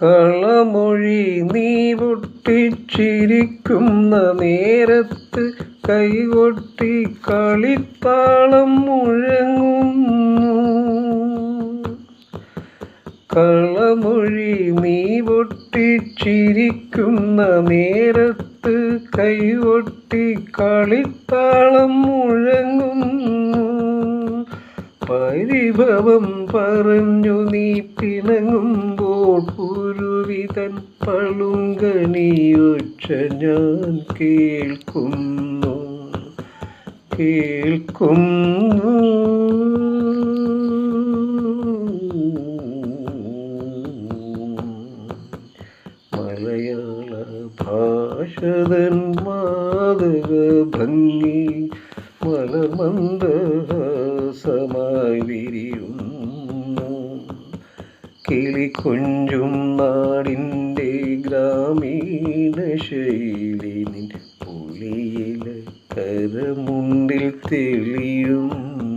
കളമൊഴി നീ പൊട്ടിച്ചിരിക്കുന്ന നേരത്ത് കൈകൊട്ടി കളിത്താളം മുഴങ്ങുന്നു. കളമൊഴി നീ പൊട്ടിച്ചിരിക്കുന്ന നേരത്ത് കൈകൊട്ടി കളിത്താളം മുഴങ്ങുന്നു. പരിഭവം പറഞ്ഞു നീ പിണങ്ങുമ്പോൾ പുരുവിതൻ പളുങ്കണിയൊച്ച ഞാൻ കേൾക്കുന്നു. മലയാള ഭാഷതൻ മാതക ഭംഗി മലർമന്ദഹാസമായി വിരിയുന്നു. കിളികൊഞ്ചും നാടിൻ്റെ ഗ്രാമീണ ശൈലി നിൻ പുലിയില കരമുണ്ടിൽ തെളിയുന്നു.